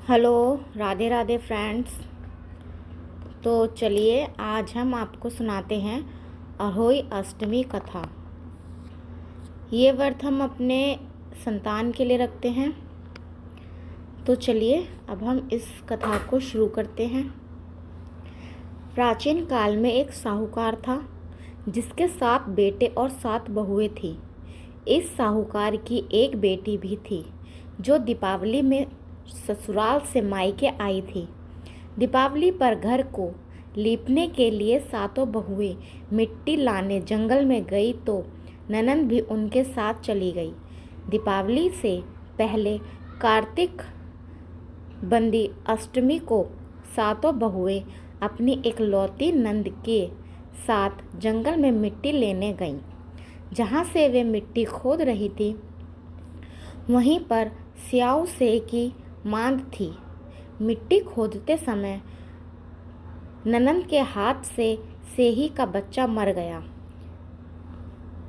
Hello, Radhe Radhe friends. तो चलिए आज हम आपको सुनाते हैं अहोई अष्टमी कथा। ये व्रत हम अपने संतान के लिए रखते हैं। तो चलिए अब हम इस कथा को शुरू करते हैं। प्राचीन काल में एक साहूकार था जिसके 7 बेटे और 7 बहुएं थी। इस साहूकार की एक बेटी भी थी जो दीपावली में ससुराल से मायके आई थी। दीपावली पर घर को लीपने के लिए 7 बहुएं मिट्टी लाने जंगल में गई तो ननंद भी उनके साथ चली गई। दीपावली से पहले कार्तिक बंदी अष्टमी को 7 बहुएं अपनी इकलौती नंद के साथ जंगल में मिट्टी लेने गईं। जहाँ से वे मिट्टी खोद रही थी वहीं पर स्याऊ से की मांद थी। मिट्टी खोदते समय ननंद के हाथ से सेही का बच्चा मर गया।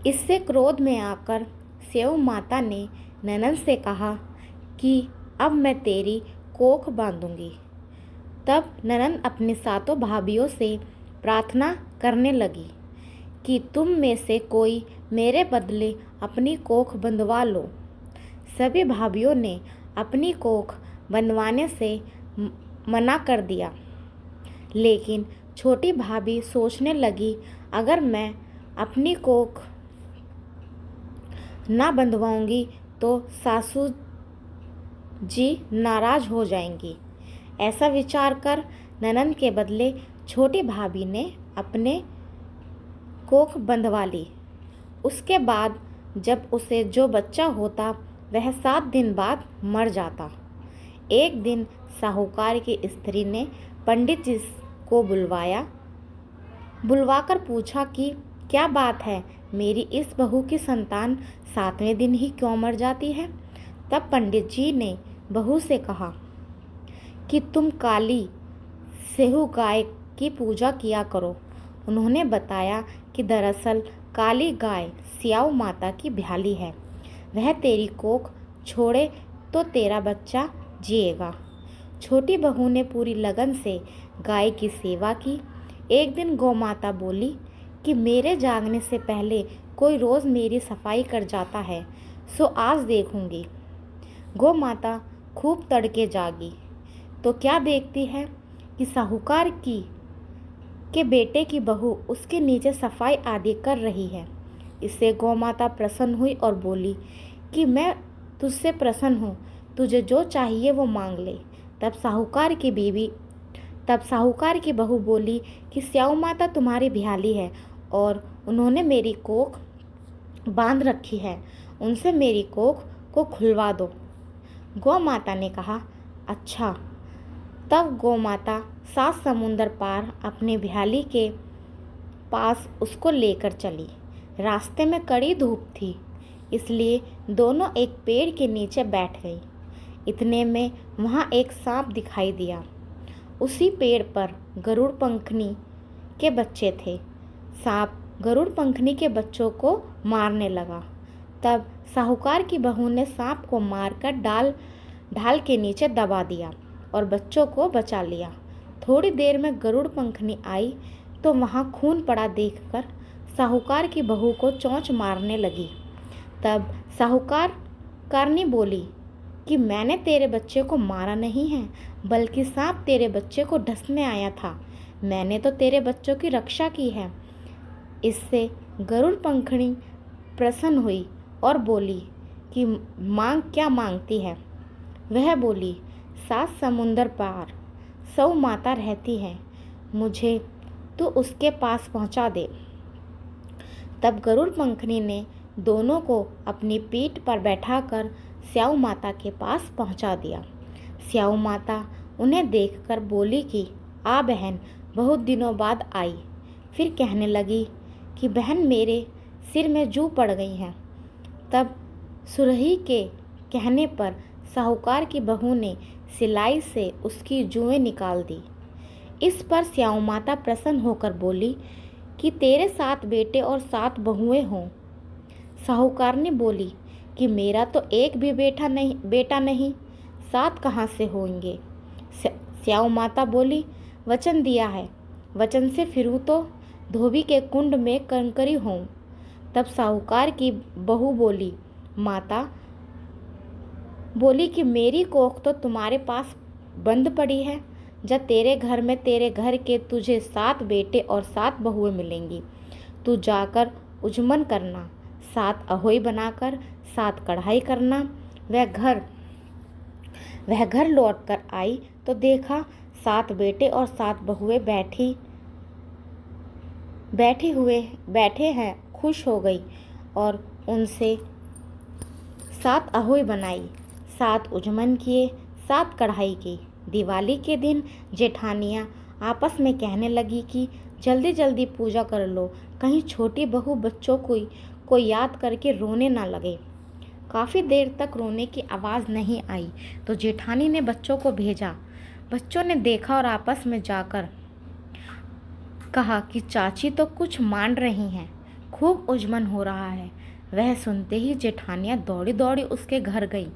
इससे क्रोध में आकर स्याऊ माता ने ननंद से कहा कि अब मैं तेरी कोख बांधूंगी। तब ननंद अपनी 7 भाभियों से प्रार्थना करने लगी कि तुम में से कोई मेरे बदले अपनी कोख बंधवा लो। सभी भाभियों ने अपनी कोख बंधवाने से मना कर दिया, लेकिन छोटी भाभी सोचने लगी, अगर मैं अपनी कोख ना बंधवाऊंगी तो सासू जी नाराज हो जाएंगी। ऐसा विचार कर ननंद के बदले छोटी भाभी ने अपने कोख बंधवा ली। उसके बाद जब उसे जो बच्चा होता वह 7 दिन बाद मर जाता। एक दिन साहूकार की स्त्री ने पंडित जी को बुलवाकर पूछा कि क्या बात है, मेरी इस बहू की संतान 7वें दिन ही क्यों मर जाती है। तब पंडित जी ने बहू से कहा कि तुम काली सेहू गाय की पूजा किया करो। उन्होंने बताया कि दरअसल काली गाय स्याऊ माता की भ्याली है। वह तेरी कोख छोड़े तो तेरा बच्चा जिएगा। छोटी बहू ने पूरी लगन से गाय की सेवा की। एक दिन गौ माता बोली कि मेरे जागने से पहले कोई रोज़ मेरी सफाई कर जाता है, सो आज देखूंगी। गौ माता खूब तड़के जागी तो क्या देखती है कि साहूकार के बेटे की बहू उसके नीचे सफाई आदि कर रही है। इससे गौ माता प्रसन्न हुई और बोली कि मैं तुझसे प्रसन्न हूँ, तुझे जो चाहिए वो मांग ले। तब साहूकार की बहू बोली कि स्याऊ माता तुम्हारी भ्याली है और उन्होंने मेरी कोख बांध रखी है, उनसे मेरी कोख को खुलवा दो। गौ माता ने कहा, अच्छा। तब गौ माता 7 समुंदर पार अपने भ्याली के पास उसको लेकर चली। रास्ते में कड़ी धूप थी, इसलिए दोनों एक पेड़ के नीचे बैठ गई। इतने में वहाँ एक सांप दिखाई दिया। उसी पेड़ पर गरुड़ पंखनी के बच्चे थे। सांप गरुड़ पंखनी के बच्चों को मारने लगा। तब साहूकार की बहू ने सांप को मारकर ढाल के नीचे दबा दिया और बच्चों को बचा लिया। थोड़ी देर में गरुड़ पंखनी आई तो वहाँ खून पड़ा देखकर साहूकार की बहू को चोंच मारने लगी। तब साहूकारनी बोली कि मैंने तेरे बच्चे को मारा नहीं है, बल्कि सांप तेरे बच्चे को डसने आया था। मैंने तो तेरे बच्चों की रक्षा की है। इससे गरुड़ पंखनी प्रसन्न हुई और बोली कि क्या मांगती है। वह बोली, 7 समुंदर पार सौ माता रहती है, मुझे तो उसके पास पहुंचा दे। तब गरुड़ पंखनी ने दोनों को अपनी पीठ पर बैठाकर स्याऊ माता के पास पहुंचा दिया। स्याऊ माता उन्हें देखकर बोली कि आ बहन, बहुत दिनों बाद आई। फिर कहने लगी कि बहन मेरे सिर में जू पड़ गई है। तब सुरही के कहने पर साहूकार की बहू ने सिलाई से उसकी जुएं निकाल दी। इस पर स्याऊ माता प्रसन्न होकर बोली कि तेरे 7 बेटे और 7 बहुएं हों। साहूकार ने बोली कि मेरा तो एक भी बेटा नहीं। 7 कहाँ से होंगे? स्याऊ माता बोली, वचन दिया है, वचन से फिरूँ तो धोबी के कुंड में कंकरी होऊं। तब साहूकार की बहू बोली, माता बोली कि मेरी कोख तो तुम्हारे पास बंद पड़ी है। जब तेरे घर में तेरे घर के तुझे 7 बेटे और 7 बहुएं मिलेंगी। तू जाकर उजमन करना, 7 अहोई बनाकर 7 कढ़ाई करना। वह घर लौट कर आई तो देखा 7 बेटे और 7 बहुएं बैठे हैं। खुश हो गई और उनसे 7 अहोई बनाई, 7 उजमन किए, 7 कढ़ाई की। दिवाली के दिन जेठानियाँ आपस में कहने लगी कि जल्दी जल्दी पूजा कर लो, कहीं छोटी बहू बच्चों को याद करके रोने ना लगे। काफ़ी देर तक रोने की आवाज़ नहीं आई तो जेठानी ने बच्चों को भेजा। बच्चों ने देखा और आपस में जाकर कहा कि चाची तो कुछ मान रही हैं, खूब उजमन हो रहा है। वह सुनते ही जेठानियाँ दौड़ी दौड़ी उसके घर गई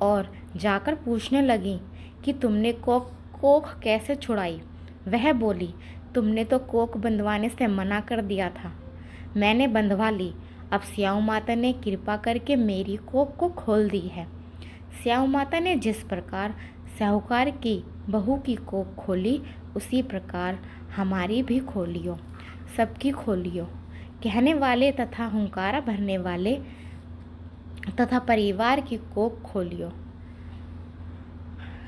और जाकर पूछने लगी कि तुमने कोख कैसे छुड़ाई? वह बोली, तुमने तो कोख बंधवाने से मना कर दिया था, मैंने बंधवा ली। अब स्याऊ माता ने कृपा करके मेरी कोख को खोल दी है। स्याऊ माता ने जिस प्रकार साहूकार की बहू की कोख खोली, उसी प्रकार हमारी भी खोलियो, सबकी खोलियो। कहने वाले तथा हुंकारा भरने वाले तथा परिवार की कोख खोलियो।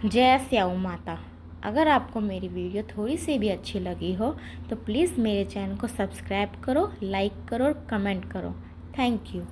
जय स्याऊ माता। अगर आपको मेरी वीडियो थोड़ी सी भी अच्छी लगी हो तो प्लीज़ मेरे चैनल को सब्सक्राइब करो, लाइक करो और कमेंट करो। Thank you.